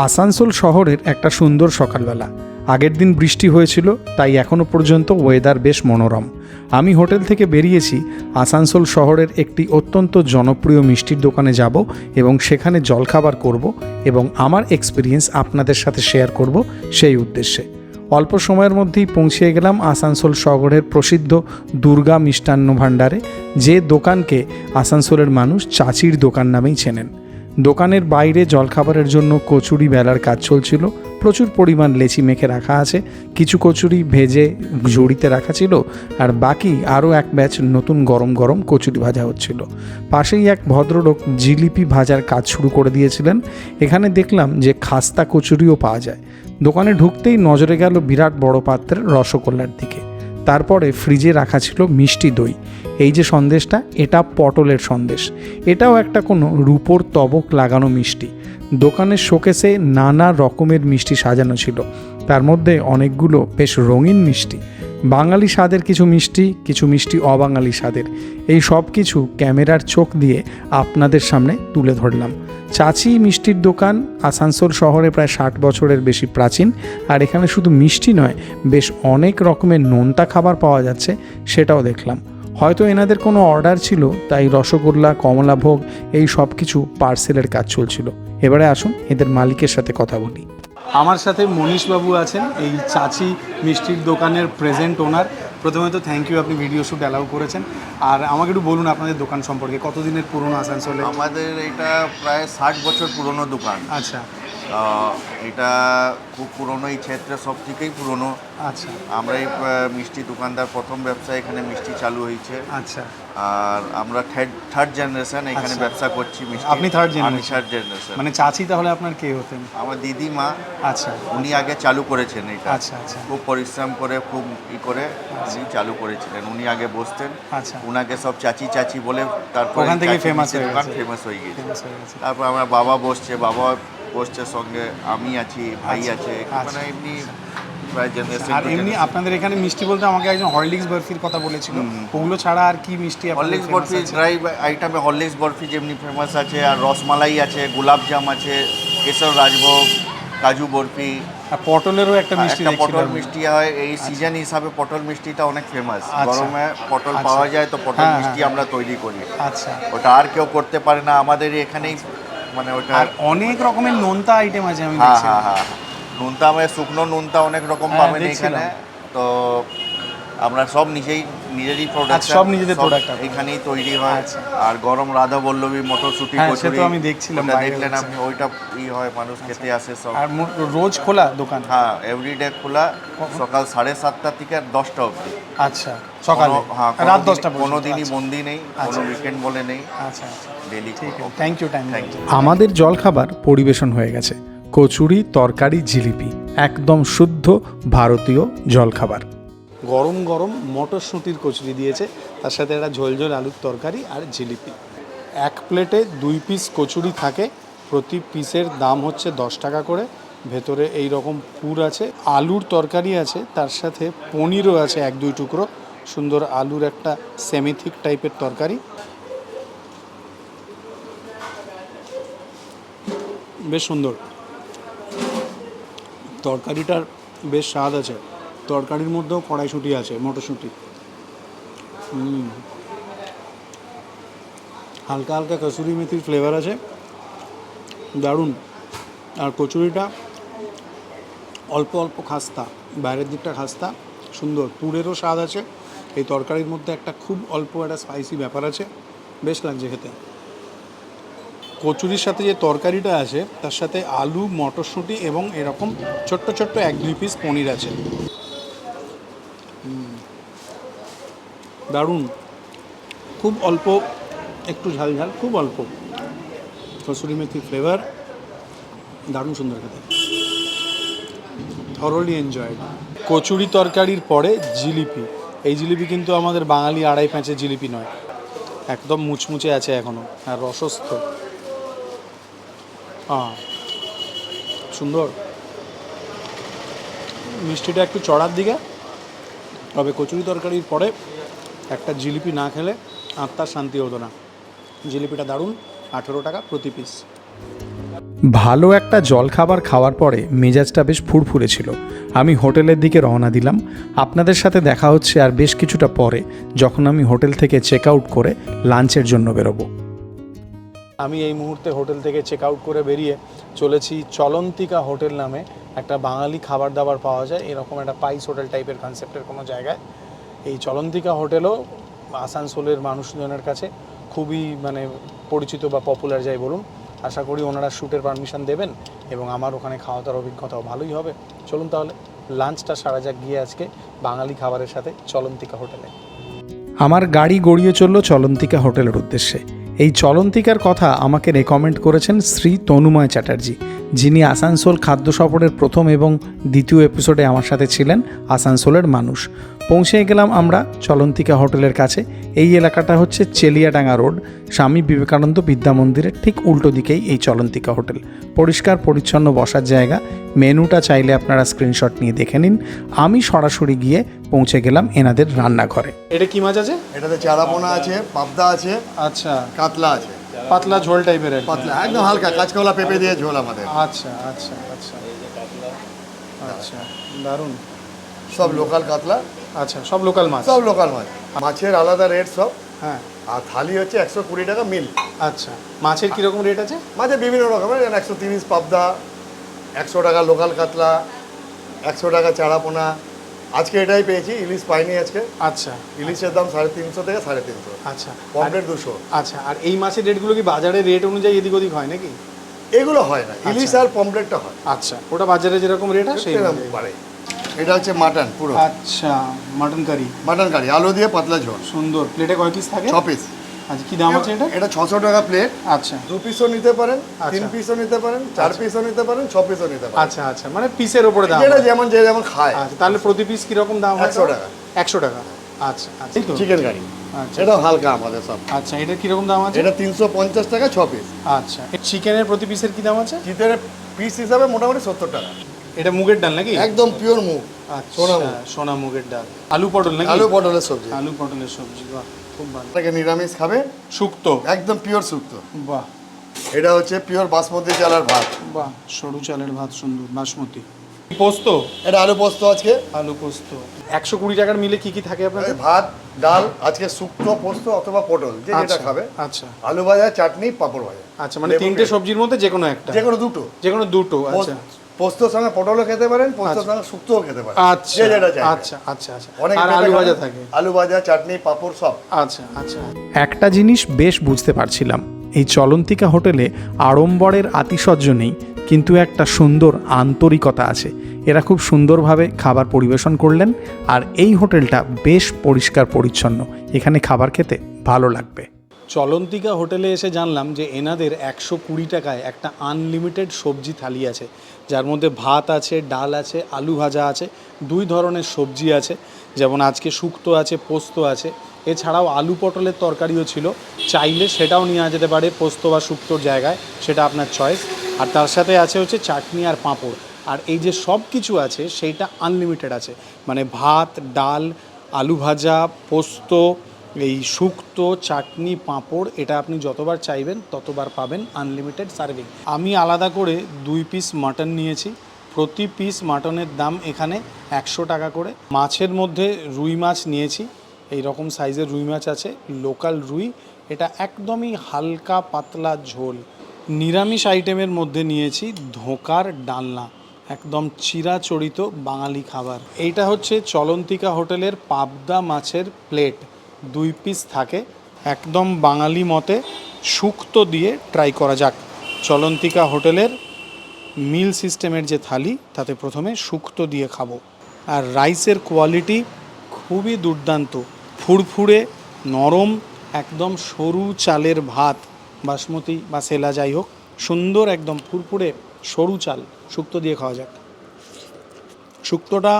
আসানসোল শহরের একটা সুন্দর সকালবেলা। আগের দিন বৃষ্টি হয়েছিল, তাই এখনও পর্যন্ত ওয়েদার বেশ মনোরম। আমি হোটেল থেকে বেরিয়েছি, আসানসোল শহরের একটি অত্যন্ত জনপ্রিয় মিষ্টির দোকানে যাব এবং সেখানে জলখাবার করব এবং আমার এক্সপিরিয়েন্স আপনাদের সাথে শেয়ার করব সেই উদ্দেশ্যে। অল্প সময়ের মধ্যেই পৌঁছে গেলাম আসানসোল শহরের প্রসিদ্ধ দুর্গা মিষ্টান্ন ভাণ্ডারে, যে দোকানকে আসানসোলের মানুষ চাচির দোকান নামেই চেনেন। দোকানের বাইরে জলখাবারের জন্য কচুরি বেলার কাজ চলছিল। প্রচুর পরিমাণ লেচি মেখে রাখা আছে, কিছু কচুরি ভেজে ঝুড়িতে রাখা ছিল, আর বাকি আরও এক ব্যাচ নতুন গরম গরম কচুরি ভাজা হচ্ছিল। পাশেই এক ভদ্রলোক জিলিপি ভাজার কাজ শুরু করে দিয়েছিলেন। এখানে দেখলাম যে খাস্তা কচুরিও পাওয়া যায়। দোকানে ঢুকতেই নজরে গেল বিরাট বড় পাত্রের রসগোল্লার দিকে। তারপরে ফ্রিজে রাখা ছিল মিষ্টি দই। এই যে সন্দেশটা, এটা পটলের সন্দেশ। এটাও একটা কোনো রূপোর তবক লাগানো মিষ্টি। দোকানের শোকেসে নানা রকমের মিষ্টি সাজানো ছিল, তার মধ্যে অনেকগুলো বেশ রঙিন মিষ্টি। বাঙালি স্বাদের কিছু মিষ্টি অবাঙালি স্বাদের। এই সব কিছু ক্যামেরার চোখ দিয়ে আপনাদের সামনে তুলে ধরলাম। চাচি মিষ্টির দোকান আসানসোল শহরে প্রায় 60 বছরের বেশি প্রাচীন। আর এখানে শুধু মিষ্টি নয়, বেশ অনেক রকমের নোনতা খাবার পাওয়া যাচ্ছে, সেটাও দেখলাম। হয়তো এনাদের কোনো অর্ডার ছিল, তাই রসগোল্লা, কমলাভোগ এই সব কিছু পার্সেলের কাজ চলছিল। এবারে আসুন এদের মালিকের সাথে কথা বলি। আমার সাথে মনীশবাবু আছেন, এই চাচি মিষ্টির দোকানের প্রেজেন্ট ওনার। প্রথমত থ্যাংক ইউ, আপনি ভিডিও শ্যুট অ্যালাউ করেছেন। আর আমাকে একটু বলুন আপনাদের দোকান সম্পর্কে, কতদিনের পুরনো আসানসোলে? আমাদের এটা প্রায় 60 বছর পুরনো দোকান। আচ্ছা, এটা খুব পুরনো, এই ক্ষেত্রে সব থেকেই পুরনো। আচ্ছা, আমরা এই মিষ্টি দোকানদার, প্রথম ব্যবসা এখানে মিষ্টি চালু হয়েছে। আচ্ছা। আর আমরা থার্ড জেনারেশন এখানে আচ্ছা। ব্যবসা করছি মিষ্টি। আপনি থার্ড আমি জেনারেশন? Third generation. মানে চাচি তাহলে আপনার কে হতেন? আমার দিদিমা, আচ্ছা, উনি আগে চালু করেছেন এটা। আচ্ছা, আচ্ছা, খুব পরিশ্রম করে, খুব করে উনি চালু করেছিলেন। উনি আগে বসতেন, আচ্ছা। উনাকে সব চাচি চাচি বলে তারপর ওখান থেকে ফেমাস হয়ে দোকান গেছে। ফেমাস হয়ে গেছে। ফেমাস হয়ে গেছে। তারপর আমার বাবা বসছে সঙ্গে, আমি আছি, ভাই আচ্ছা, আছে, আচ্ছা। মানে এমনি প্রায় জেনারেশন। আর এমনি আপনাদের এখানে মিষ্টি বলতে আমাকে একজন হরলিক্স বরফির কথা বলেছিল, ওগুলো ছাড়া আর কি মিষ্টি? হরলিক্স বরফি, ড্রাই আইটেমে হরলিক্স বরফি যেমনি ফেমাস আছে, আর রসমালাই আছে, গোলাপজাম আছে, কেশর রাজভোগ, কাজু বরফি। আর পটলেরও একটা মিষ্টি, পটল মিষ্টি হয়। এই সিজন হিসাবে পটল মিষ্টিটা অনেক ফেমাস। গরমে পটল আচ্ছা। পাওয়া যায়, তো পটল হ্যাঁ, মিষ্টি আমরা তৈরি করি। আচ্ছা। ওটা আর কেউ করতে পারে না, আমাদের এখানেই, মানে ওটা। আর অনেক রকমের নোনতা আইটেম আছে আমি হ্যাঁ দেখছি। হ্যাঁ হ্যাঁ, নুনতা মানে শুকনো নুনতা অনেক রকম হ্যাঁ, পাবেন দেখছিলাম। এখানে। তো আমরা সব নিজেরই প্রোডাক্ট, সব নিজেদের প্রোডাক্ট এখানেই তৈরি হয়। আচ্ছা। আর গরম রাধা বল্লভী, মটরশুঁটি, হ্যাঁ, সে কচুরি, তো আমি দেখছিলাম, ওটা বাইরে দেখলেন হচ্ছে। আপনি, ওইটা হয়, মানুষ খেতে আসে সব। আর রোজ খোলা দোকান? হ্যাঁ, এভরিডে খোলা, সকাল 7:30 থেকে 10টা অবধি। আচ্ছা, সকালে? হ্যাঁ, রাত 10টা পর্যন্ত? কোনো দিনই আচ্ছা। বন্দি নেই, কোনো উইকেন্ড বলে নেই, আচ্ছা, আচ্ছা, ডেলি। ঠিক আছে, থ্যাংক ইউ। Thank you. আমাদের জলখাবার পরিবেশন হয়ে গেছে। কচুরি, তরকারি, জিলিপি, একদম শুদ্ধ ভারতীয় জলখাবার। গরম গরম মটরশুঁটির কচুরি দিয়েছে, তার সাথে একটা ঝোল আলুর তরকারি আর জিলিপি। এক প্লেটে 2 পিস কচুরি থাকে, প্রতি পিসের দাম হচ্ছে 10 টাকা করে। ভেতরে এই রকম পুর আছে, আলুর তরকারি আছে, তার সাথে পনিরও আছে 1-2 টুকরো। সুন্দর আলুর একটা সেমিথিক টাইপের তরকারি, বেশ সুন্দর। তরকারিটার বেশ স্বাদ আছে। তরকারির মধ্যেও কড়াইশুঁটি আছে, মটরশুঁটি। হালকা হালকা কসুরি মেথির ফ্লেভার আছে, দারুণ। আর কচুরিটা অল্প অল্প খাস্তা, বাইরের দিকটা খাস্তা, সুন্দর। পুরেরও স্বাদ আছে। এই তরকারির মধ্যে একটা খুব অল্প একটা স্পাইসি ব্যাপার আছে, বেশ লাগছে খেতে। কচুরির সাথে যে তরকারিটা আছে, তার সাথে আলু, মটরশুঁটি এবং এরকম ছোট্ট ছোট্ট 1-2 পিস পনির আছে। দারুণ, খুব অল্প, একটু ঝাল ঝাল, খুব অল্প কসুরি মেথি ফ্লেভার, দারুণ সুন্দর খেতে। Thoroughly enjoyed. কচুরি তরকারির পরে জিলিপি। এই জিলিপি কিন্তু আমাদের বাঙালি আড়াই প্যাঁচের জিলিপি নয়, একদম মুচমুচে আছে এখনও, আর রসস্থ। সুন্দর। মিষ্টিটা একটু চড়ার দিকে, তবে কচুরি তরকারির পরে একটা জিলিপি না খেলে আত্মার শান্তি হতো না। জিলিপিটা দারুণ, 18 টাকা প্রতি পিস। ভালো একটা জলখাবার খাওয়ার পরে মেজাজটা বেশ ফুরফুরে ছিল। আমি হোটেলের দিকে রওনা দিলাম। আপনাদের সাথে দেখা হচ্ছে আর বেশ কিছুটা পরে, যখন আমি হোটেল থেকে চেক আউট করে লাঞ্চের জন্য বেরোবো। আমি এই মুহূর্তে হোটেল থেকে চেক আউট করে বেরিয়ে চলেছি চলন্তিকা হোটেল নামে একটা বাঙালি খাবার দাবার পাওয়া যায় এরকম একটা পাইস হোটেল টাইপের কনসেপ্টের কোনো জায়গায়। এই চলন্তিকা হোটেলও আসানসোলের মানুষজনের কাছে খুবই পরিচিত বা পপুলার যাই বলুন। আশা করি ওনারা শ্যুটের পারমিশন দেবেন এবং আমার ওখানে খাওয়া দাওয়ার অভিজ্ঞতাও ভালোই হবে। চলুন তাহলে লাঞ্চটা সারা যাক গিয়ে আজকে বাঙালি খাবারের সাথে চলন্তিকা হোটেলে। আমার গাড়ি গড়িয়ে চলল চলন্তিকা হোটেলের উদ্দেশ্যে। এই চলন্তিকার কথা আমাকে রেকমেন্ড করেছেন শ্রী তনুময় চ্যাটার্জি, যিনি আসানসোল খাদ্য সফরের প্রথম এবং দ্বিতীয় এপিসোডে আমার সাথে ছিলেন আসানসোলের মানুষ। পৌঁছে গেলাম আমরা চলন্তিকা হোটেলের কাছে। এই এলাকাটা হচ্ছে চেলিয়াডাঙ্গা রোড, স্বামী বিবেকানন্দ বিদ্যা মন্দিরের ঠিক উল্টো দিকেই এই চলন্তিকা হোটেল। পরিষ্কার পরিচ্ছন্ন বসার জায়গা। মেনুটা চাইলে আপনারা স্ক্রিনশট নিয়ে দেখে নিন। আমি সরাসরি গিয়ে পৌঁছে গেলাম এনাদের রান্নাঘরে। এটা কি মাছ আছে? এটাতে চারাপোনা আছে, পাবদা আছে, আচ্ছা, কাতলা আছে। পাতলা ঝোল টাইপের। পাতলা একদম হালকা কাঁচকলা পেঁপে দিয়ে ঝোল আমাদের। আচ্ছা আচ্ছা আচ্ছা আচ্ছা, দারুণ। সব লোকাল কাতলা। আচ্ছা, সব লোকাল মাছ। সব লোকাল মাছ। মাছের আলাদা রেট সব। হ্যাঁ। আর থালি হচ্ছে 120 টাকা মিল। আচ্ছা, মাছের কীরকম রেট আছে? মাছের বিভিন্ন রকমের, 130 পাবদা, 100 টাকা লোকাল কাতলা, 100 টাকা চারাপোনা। আজকে এটাই পেয়েছি, ইলিশ পাইনি আজকে। আচ্ছা, ইলিশের দাম 350 থেকে 350। আচ্ছা, পমফ্রেট 200। আচ্ছা, আর এই মাছের রেটগুলো কি বাজারের রেট অনুযায়ী এদিক ওদিক হয় নাকি? এগুলো হয় না, ইলিশ আর পমফ্রেটটা হয়। আচ্ছা, ওটা বাজারে যেরকম রেট হয় সেই এরকম পারে। এটা হচ্ছে মাটন পুরো। আচ্ছা, মাটন কারি। মাটন কারি আলু দিয়ে পাতলা ঝোল। সুন্দর। প্লেটে কয় পিস থাকে? 6 পিস। আচ্ছা, কি দাম আছে এটা? এটা 600 টাকা প্লেট। আচ্ছা, 2 পিসও নিতে পারেন, 3 আচ্ছা। পিসও নিতে পারেন, 4 পিসও নিতে পারেন, 6 পিসও নিতে পারেন। আচ্ছা আচ্ছা, মানে পিসের উপরে দাম। যেটা যেমন যে যেমন খায়। আচ্ছা, তাহলে প্রতি পিস কিরকম দাম হয়? 100 টাকা। 100 টাকা। আচ্ছা আচ্ছা। Chicken curry. আচ্ছা, এটা হালকা আমাদের সব। আচ্ছা, এটা কিরকম দাম আছে? এটা 350 টাকা 6 পিস। আচ্ছা, চিকেনের প্রতি পিসের কি দাম আছে? চিকেনের পিস হিসাবে মোটামুটি 70 টাকা। এটা মুগের ডাল নাকি? একদম পিওর মুগ। আচ্ছা, সোনা মুগ। সোনা মুগের ডাল। আলু পটল নাকি? আলু পটলের সবজি। আলু পটলের সবজি, বাহ, খুব ভালো। আপনাকে নিরামিষ খাবে? শুক্তো। একদম পিওর শুক্তো। বাহ এটা হচ্ছে পিওর বাসমতি চালের ভাত। বাহ, সরু চালের ভাত, সুন্দর বাসমতি। পোস্ত। এটা আলু পোস্ত আজকে। আলু পোস্ত। 120 টাকার মিলে কি কি থাকে আপনাদের? ভাত, ডাল, আজকে শুক্তো, পোস্ত অথবা পটল, যে যেটা আচ্ছা, খাবে। আচ্ছা আলু ভাজা, চাটনি, পাঁপড় ভাজা। আচ্ছা, মানে তিনটে সবজির মধ্যে যে কোনো একটা? যে কোনো দুটো। যে কোনো দুটো। আচ্ছা, পোস্তর সঙ্গে পটলও খেতে পারেন, পোস্তর সঙ্গে শুক্তোও খেতে পারেন। আচ্ছা যে যেটা চাইবে। আচ্ছা আচ্ছা আচ্ছা। অনেক আর আলু ভাজা থাকে? আলু ভাজা, চাটনি, পাঁপড় সব। আচ্ছা আচ্ছা। একটা জিনিস বেশ বুঝতে পারছিলাম, এই চলন্তিকা হোটেলে আড়ম্বরের আতিশয্য নেই, কিন্তু একটা সুন্দর আন্তরিকতা আছে। এরা খুব সুন্দরভাবে খাবার পরিবেশন করলেন, আর এই হোটেলটা বেশ পরিষ্কার পরিচ্ছন্ন। এখানে খাবার খেতে ভালো লাগবে। চলন্তিকা হোটেলে এসে জানলাম যে এনাদের 120 টাকায় একটা আনলিমিটেড সবজি থালি আছে, যার মধ্যে ভাত আছে, ডাল আছে, আলু ভাজা আছে, 2 ধরনের সবজি আছে, যেমন আজকে শুক্তো আছে, পোস্ত আছে। এছাড়াও আলু পটলের তরকারিও ছিল, চাইলে সেটাও নিয়ে যেতে পারে পোস্ত বা শুক্তোর জায়গায়, সেটা আপনার চয়েস। আর তার সাথে আছে হচ্ছে চাটনি আর পাঁপড়। আর এই যে সব কিছু আছে সেইটা আনলিমিটেড আছে, মানে ভাত, ডাল, আলু ভাজা, পোস্ত, এই শুক্তো, চাটনি, পাঁপড়, এটা আপনি যতবার চাইবেন ততবার পাবেন, আনলিমিটেড সার্ভিং। আমি আলাদা করে 2 পিস মাটন নিয়েছি। প্রতি পিস মাটনের দাম এখানে 100 টাকা করে। মাছের মধ্যে রুই মাছ নিয়েছি, এই রকম সাইজের রুই মাছ আছে, লোকাল রুই। এটা একদমই হালকা পাতলা ঝোল। নিরামিষ আইটেমের মধ্যে নিয়েছি ধোকার ডালনা, একদম চিরাচরিত বাঙালি খাবার। এইটা হচ্ছে চলন্তিকা হোটেলের পাবদা মাছের প্লেট, 2 পিস থাকে, একদম বাঙালি মতে শুক্তো দিয়ে ট্রাই করা যাক। চলন্তিকা হোটেলের মিল সিস্টেমের যে থালি, তাতে প্রথমে শুক্তো দিয়ে খাবো। আর রাইসের কোয়ালিটি খুবই দুর্দান্ত, ফুরফুরে নরম, একদম সরু চালের ভাত, বাসমতি বা সেলা যাই হোক, সুন্দর একদম ফুরফুরে সরু চাল, শুক্তো দিয়ে খাওয়া যাক। শুক্তোটা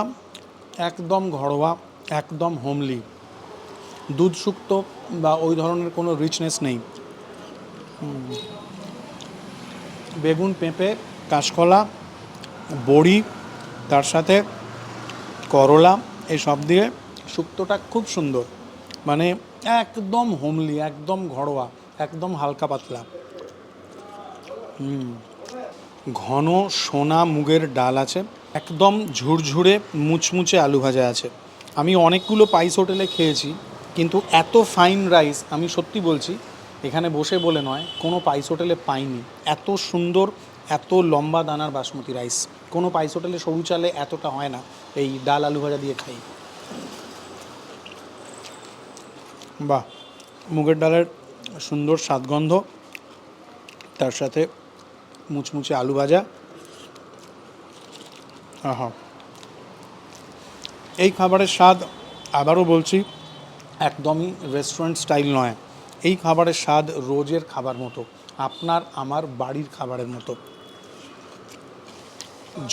একদম ঘরোয়া, একদম হোমলি, দুধ শুক্তো বা ওই ধরনের কোনো রিচনেস নেই। বেগুন, পেঁপে, কাঁচকলা, বড়ি, তার সাথে করলা, এই সব দিয়ে শুক্তোটা খুব সুন্দর, মানে একদম হোমলি, একদম ঘরোয়া, একদম হালকা পাতলা। ঘন সোনা মুগের ডাল আছে, একদম ঝুরঝুরে মুচমুচে আলু ভাজা আছে। আমি অনেকগুলো পাইস হোটেলে খেয়েছি, কিন্তু এত ফাইন রাইস আমি সত্যি বলছি এখানে বসে বলে নয়, কোনো পাইস হোটেলে পাইনি। এত সুন্দর, এত লম্বা দানার বাসমতি রাইস কোনো পাইস হোটেলে সরু চালে এতটা হয় না। এই ডাল আলু ভাজা দিয়ে খাই। বাহ, মুগের ডালের সুন্দর স্বাদগন্ধ, তার সাথে মুচমুচে আলু ভাজা। আহা, এই খাবারের স্বাদ আবারও বলছি একদমই রেস্টুরেন্ট স্টাইল নয়। এই খাবারের স্বাদ রোজের খাবার মতো, আপনার আমার বাড়ির খাবারের মতো।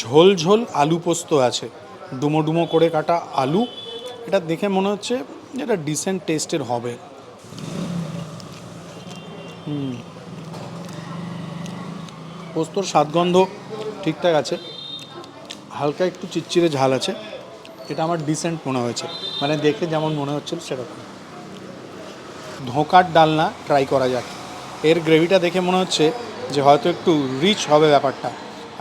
ঝোল ঝোল আলু পোস্ত আছে, ডুমো ডুমো করে কাটা আলু। এটা দেখে মনে হচ্ছে এটা ডিসেন্ট টেস্টের হবে। পোস্তর স্বাদগন্ধ ঠিকঠাক আছে, হালকা একটু চিটচিটে ঝাল আছে। এটা আমার ডিসেন্ট মনে হয়েছে, মানে দেখে যেমন মনে হচ্ছিল সেরকম। ধোঁকার ডালনা ট্রাই করা যাক। এর গ্রেভিটা দেখে মনে হচ্ছে যে হয়তো একটু রিচ হবে ব্যাপারটা।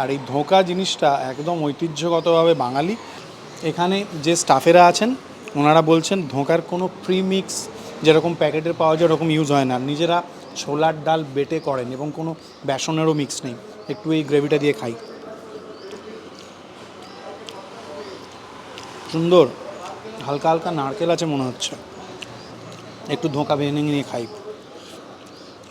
আর এই ধোঁকা জিনিসটা একদম ঐতিহ্যগতভাবে বাঙালি। এখানে যে স্টাফেরা আছেন ওনারা বলছেন ধোঁকার কোনো প্রিমিক্স যেরকম প্যাকেটের পাওয়া যায় ওরকম ইউজ হয় না, নিজেরা ছোলার ডাল বেটে করেন এবং কোনো বেসনেরও মিক্স নেই। একটু এই গ্রেভিটা দিয়ে খাই। সুন্দর, হালকা হালকা নারকেল আছে মনে হচ্ছে, একটু ধোঁকা ভেঙে নিয়ে খাই।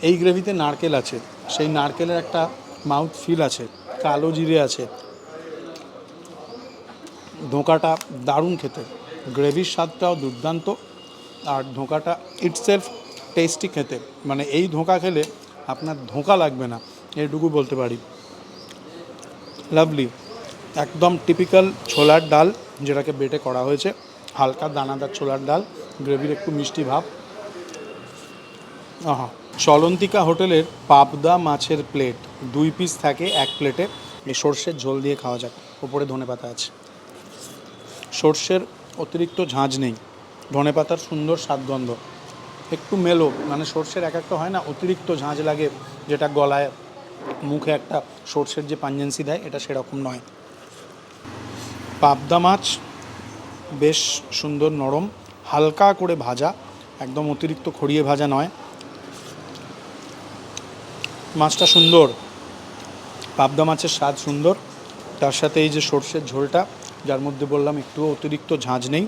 এই গ্রেভিতে নারকেল আছে, সেই নারকেলের একটা মাউথ ফিল আছে, কালো জিরে আছে। ধোঁকাটা দারুণ খেতে, গ্রেভির স্বাদটাও দুর্দান্ত, আর ধোঁকাটা ইটসেলফ টেস্টি খেতে। মানে এই ধোঁকা খেলে আপনার ধোঁকা লাগবে না, এইটুকু বলতে পারি। লাভলি, একদম টিপিক্যাল ছোলার ডাল যেটাকে বেটে করা হয়েছে, হালকা দানাদার ছোলার ডাল, গ্রেভির একটু মিষ্টি ভাব। আহা, চলন্তিকা হোটেলের পাবদা মাছের প্লেট 2 পিস থাকে এক প্লেটে। এই সর্ষের ঝোল দিয়ে খাওয়া যাক, ওপরে ধনেপাতা আছে। সর্ষের অতিরিক্ত ঝাঁঝ নেই, ধনেপাতার সুন্দর স্বাদগন্ধ, একটু মেলো। মানে সর্ষের এক একটা হয় না অতিরিক্ত ঝাঁঝ লাগে, যেটা গলায় মুখে একটা সর্ষের যে পাঞ্জেন্সি দেয়, এটা সেরকম নয়। পাবদা মাছ বেশ সুন্দর নরম, হালকা করে ভাজা, একদম অতিরিক্ত খড়িয়ে ভাজা নয়। মাছটা সুন্দর, পাবদা মাছের স্বাদ সুন্দর, তার সাথে এই যে সর্ষের ঝোলটা, যার মধ্যে বললাম একটু অতিরিক্ত ঝাঁঝ নেই,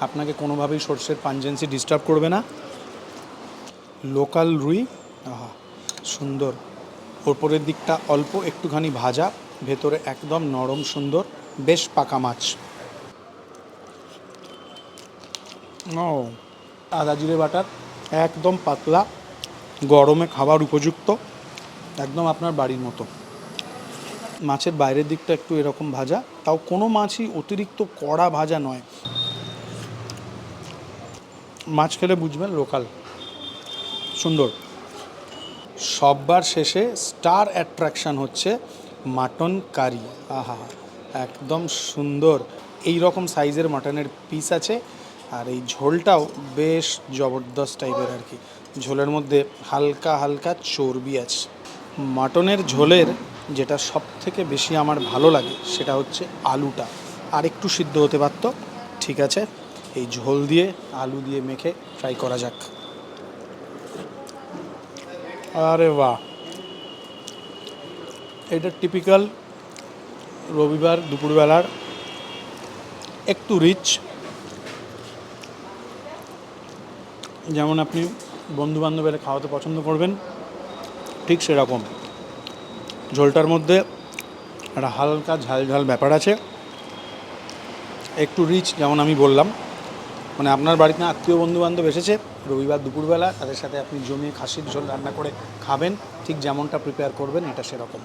আপনাকে কোনোভাবেই সর্ষের পাঞ্জেন্সি ডিস্টার্ব করবে না। লোকাল রুই, আহা সুন্দর, ওপরের দিকটা অল্প একটুখানি ভাজা, ভেতরে একদম নরম সুন্দর, বেশ পাকা মাছ। ও, আদা জিরে বাটার, একদম পাতলা, গরমে খাবার উপযুক্ত, একদম আপনার বাড়ির মতো। মাছের বাইরের দিকটা একটু এরকম ভাজা, তাও কোনো মাছই অতিরিক্ত কড়া ভাজা নয়। মাছ খেলে বুঝবেন লোকাল, সুন্দর। সববার শেষে স্টার অ্যাট্রাকশান হচ্ছে মাটন কারি। আহা, একদম সুন্দর, এই রকম সাইজের মাটনের পিস আছে, আর এই ঝোলটাও বেশ জবরদস্ত টাইপের আর কি। ঝোলের মধ্যে হালকা হালকা চর্বি আছে। মাটনের ঝোলের যেটা সব থেকে বেশি আমার ভালো লাগে সেটা হচ্ছে আলুটা, আর একটু সিদ্ধ হতে পারত। ঠিক আছে, এই ঝোল দিয়ে আলু দিয়ে মেখে ফ্রাই করা যাক। আরে বাহ, এটা টিপিক্যাল রবিবার দুপুরবেলার, একটু রিচ, যেমন আপনি বন্ধুবান্ধবেরা খাওয়াতে পছন্দ করবেন ঠিক সেরকম। ঝোলটার মধ্যে একটা হালকা ঝাল ঝাল ব্যাপার আছে, একটু রিচ, যেমন আমি বললাম। মানে আপনার বাড়িতে আত্মীয় বন্ধুবান্ধব এসেছে রবিবার দুপুরবেলা, তাদের সাথে আপনি জমিয়ে খাসির ঝোল রান্না করে খাবেন, ঠিক যেমনটা প্রিপেয়ার করবেন এটা সেরকম।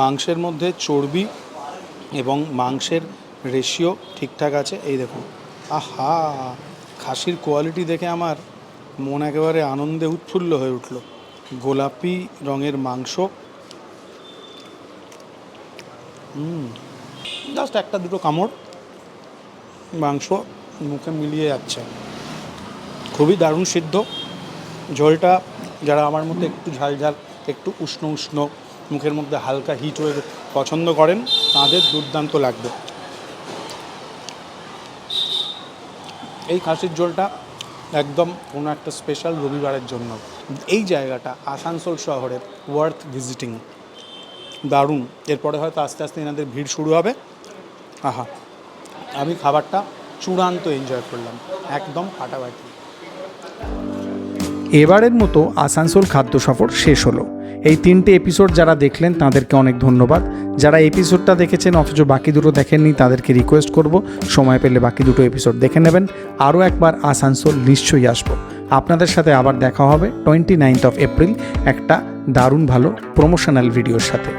মাংসের মধ্যে চর্বি এবং মাংসের রেশিও ঠিকঠাক আছে। এই দেখুন, আহা, খাসির কোয়ালিটি দেখে আমার মন একেবারে আনন্দে উৎফুল্ল হয়ে উঠল। গোলাপি রঙের মাংস, জাস্ট একটা দুটো কামড়, মাংস মুখে মিলিয়ে যাচ্ছে, খুবই দারুণ সিদ্ধ। ঝোলটা যারা আমার মধ্যে একটু ঝাল ঝাল, একটু উষ্ণ উষ্ণ, মুখের মধ্যে হালকা হিট ওয়েভ পছন্দ করেন তাদের দুর্দান্ত লাগবে। এই খাসির ঝোলটা একদম কোনো একটা স্পেশাল রবিবারের জন্য। এই জায়গাটা আসানসোল শহরের ওয়ার্থ ভিজিটিং, দারুণ। এরপরে হয়তো আস্তে আস্তে এনাদের ভিড় শুরু হবে। আহা, আমি খাবারটা চূড়ান্ত এনজয় করলাম, একদম ফাটাফাটি। এবারের মতো আসানসোল খাদ্য সফর শেষ হলো। এই 3টে এপিসোড যারা দেখলেন তাদেরকে অনেক ধন্যবাদ। যারা এপিসোডটা দেখেছেন অথচ বাকি দুটো দেখেননি তাদেরকে রিকোয়েস্ট করব সময় পেলে বাকি দুটো এপিসোড দেখে নেবেন। আরও একবার আসানসোল নিশ্চয়ই আসবো। আপনাদের সাথে আবার দেখা হবে 29 এপ্রিল একটা দারুণ ভালো প্রমোশনাল ভিডিওর সাথে।